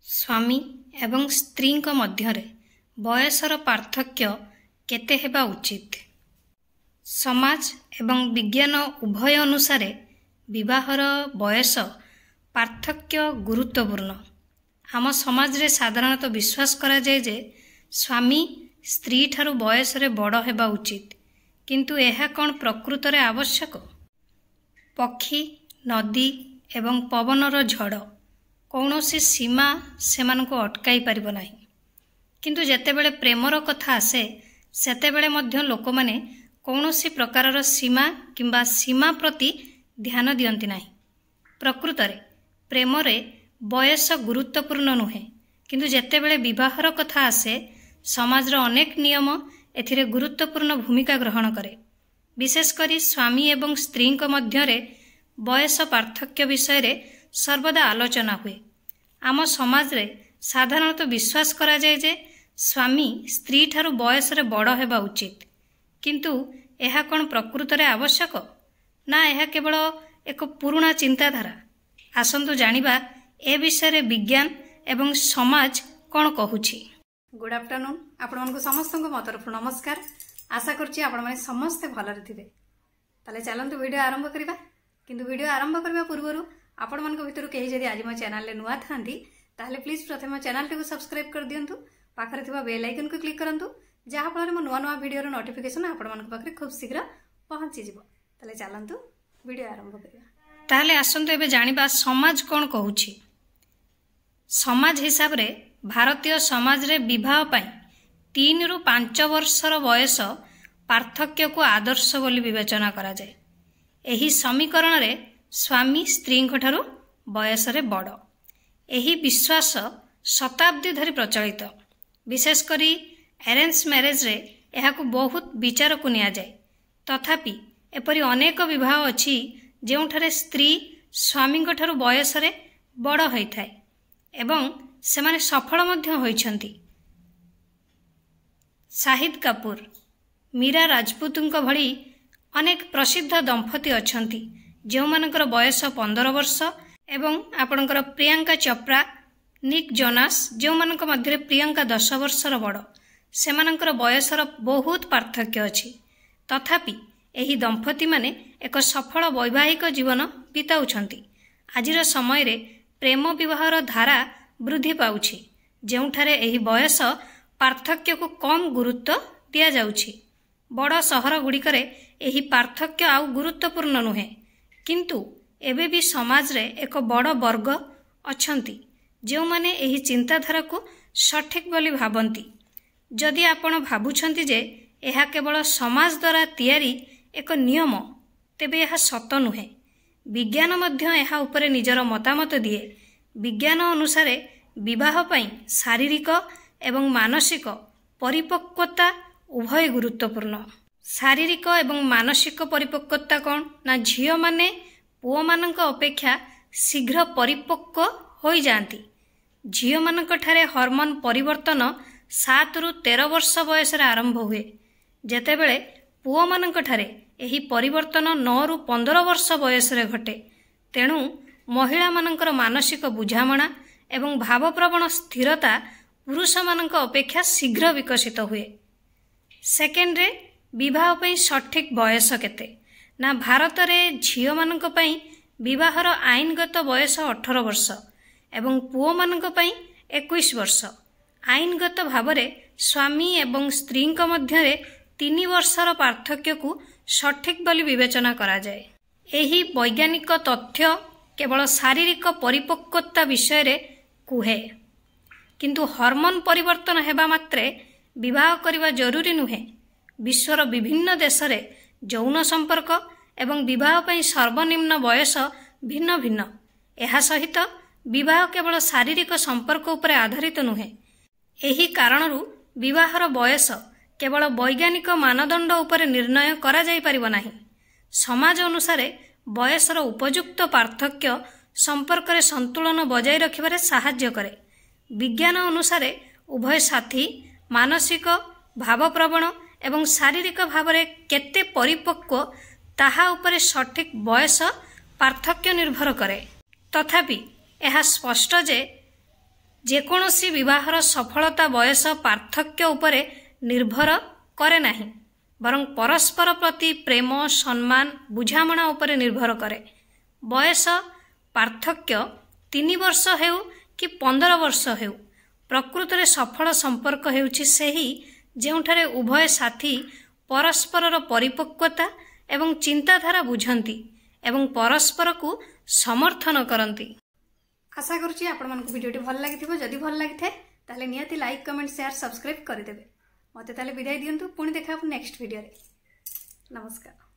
स्वामी एवं स्त्री मध्यरे बयसर पार्थक्य केते हेबा उचित। समाज एवं विज्ञान उभय अनुसार विवाहर बयस पार्थक्य गुरुत्वपूर्ण। आम समाज रे साधारणतः विश्वास करा जाए जे स्वामी स्त्री ठारू बयस रे बड़ हेबा उचित, किंतु यह कौन प्रकृत रे आवश्यक? पक्षी नदी एवं पवनर झड़ कौनसी सीमा सेमानंको अटकाई पारिबो नाही, किंतु जेतेबेले प्रेमर कथा आसे सेतेबेले मध्य लोकमाने कौनसी प्रकारर सीमा किंबा सीमा प्रति ध्यान दियंती नाही। प्रकृत रे प्रेम रे बयस गुरुत्वपूर्ण नुहे, किंतु जेतेबेले विवाहर कथा आसे समाजर अनेक नियम एथिरे गुरुत्वपूर्ण भूमिका ग्रहण करे। विशेष करी स्वामी एवं स्त्री मध्यरे बयस पार्थक्य विषय रे सर्वदा आलोचना हुए। आम समाज रे साधारणतः विश्वास करा जाए जे स्वामी स्त्री ठारू बयस रे बड़ हेबा उचित, किंतु यह कौन प्रकृत रे आवश्यक ना यह केवल एक पुराना चिंताधारा? आसंतु जानिबा ए विषय रे विज्ञान एवं समाज कौन कहूछि। Good afternoon. आपण मानक समस्त मो तरफ नमस्कार। आशा करछि आपण माने समस्ते भलरे थिबे। ताले चलंतु वीडियो आरंभ करिबा। किंतु वीडियो आरंभ करबा पूर्वरु आपण मानक भितर केही जदि आज मो चैनल ले नुआ थांती ताले प्लीज प्रथम चैनल को सब्सक्राइब कर दियंतु। पाखरे थिबा बेल आइकन को क्लिक करंतु, जहा फल मो नुआ नुआ वीडियो रो नोटिफिकेशन आपण मानक पाखरे खूब शीघ्र पहुंची जिवो। ताले चलंतु वीडियो आरंभ करिबा। ताले आसंतु एबे जानिबा समाज कोन कहूछि। समाज हिसाब रे भारतीय समाज रे विवाह पई 3 रु 5 वर्षर बयस पार्थक्य को आदर्श बोली विवेचना करा जाए। एही समीकरण रे स्वामी स्त्री ठारू बयस रे बड़ एही विश्वास शताब्दी धरी प्रचलित। विशेष करी अरेंज मैरेज रे एहाकु बहुत विचार को निया जाए। तथापि एपरि अनेक विवाह अछि जेउठारे स्त्री स्वामी ठारू बयस रे बड़ होइथाय एवं सेमाने सफल मध्य होइछंती। शाहिद कपूर, मीरा राजपूतुंक भली अनेक प्रसिद्ध दंपति अछंती जो मानकर बयस 15 वर्ष एवं आपणकर प्रियंका चोप्रा, निक जोनास जो मानक मध्य प्रियंका 10 वर्षर बड़, सेमानकर बयसर बहुत पार्थक्य अछि। तथापि एही दंपति माने एक सफल वैवाहिक जीवन बिताउछंती। आजिर समय रे प्रेम विवाहर धारा वृद्धि पाउछि, जेउठारे एही बयस पार्थक्य को कम गुरुत्व दिया जाउछि। बड़ सहर गुड़िकरे एही पार्थक्य आउ गुरुत्वपूर्ण नुहे, किंतु एबे भी समाज रे एक बड़ वर्ग अछंती जो माने एही चिंताधारा को सठिक बोली भाबंती। जदि आपण भाबुछंती जे एहा केवल समाज द्वारा तैयारी एक नियम, तेबे एहा सत नुहे। विज्ञान मध्य एहा उपरे निजर मतामत दिए। विज्ञान अनुसारे विवाह पई शारीरिक एवं मानसिक परिपक्वता उभय गुरुत्वपूर्ण। शारीरिक एवं मानसिक परिपक्वता कौन ना झियो माने पुओ मानक अपेक्षा शीघ्र परिपक्व होई जांती। झियो मानक ठारे हार्मोन परिवर्तन 7 रु 13 वर्ष बयस रे आरंभ हुए, जेतेबेले पुओ मानक ठारे एही परिवर्तन 9 रु 15 वर्ष बयस रे घटे। तेणु महिला मानकर मानसिक बुझामणा एवं भावप्रवण स्थिरता पुरुष मानक अपेक्षा शीघ्र विकसित हुए। सेकेंड रे विवाह पई सठिक बयस केते ना भारत रे झियो मानक पई विवाहर आईनगत बयस 18 वर्ष एवं पुओ मानक पई 21 वर्ष। आईनगत भावरे स्वामी एवं स्त्री मध्य 3 वर्षर पार्थक्य को सठिक बोली विवेचना करा जाए। एही वैज्ञानिक तथ्य केवल शारीरिक परिपक्वता विषय रे कुहे, किंतु हार्मोन परिवर्तन हेबा मात्रे विवाह करबा जरूरी नुहे। विश्वर विभिन्न देश रे यौन संपर्क एवं विवाह पई सर्वनिम्न बयस भिन्न भिन्न। एहा सहित विवाह केवल शारीरिक संपर्क उपरे आधारित नुहे। एही कारणरू विवाहर बयस केवल वैज्ञानिक मानदंड उपरे निर्णय करा जाई परिबो नाही। समाज अनुसारे बयसर उपयुक्त पार्थक्य संपर्क रे संतुलन बजाय रखिबारे सहाय्य करे। विज्ञान अनुसारे उभय साथी मानसिक भावप्रवण एवं शारीरिक भाव रे केते परिपक्व ताहा उपरे सठिक बयस पार्थक्य निर्भर करे। तथापि यह स्पष्ट जे ଯେକୌଣସି ବିବାହର ସଫଳତା ବୟସ ପାର୍ଥକ୍ୟ ଉପରେ ନିର୍ଭର କରେ ନାହିଁ, ବରଂ ପରସ୍ପର ପ୍ରତି ପ୍ରେମ, ସମ୍ମାନ, ବୁଝାମଣା ଉପରେ ନିର୍ଭର କରେ। ବୟସ ପାର୍ଥକ୍ୟ 3 ବର୍ଷ ହେଉ କି 15 ବର୍ଷ ହେଉ, ପ୍ରକୃତରେ ସଫଳ ସମ୍ପର୍କ ହେଉଛି ସେହି ଯେଉଁଠାରେ ଉଭୟ ସାଥୀ ପରସ୍ପରର ପରିପକ୍ୱତା ଏବଂ ଚିନ୍ତାଧାରା ବୁଝନ୍ତି ଏବଂ ପରସ୍ପରକୁ ସମର୍ଥନ କରନ୍ତି। आशा करुच्ची आपको भिडियोटी भल लगी जदि भल लगी थाए निहाती लाइक, कमेंट, शेयर, सब्सक्राइब करदेवे। मत विदाय दिंतु, पुणी देखा नेक्स्ट वीडियो रे। नमस्कार।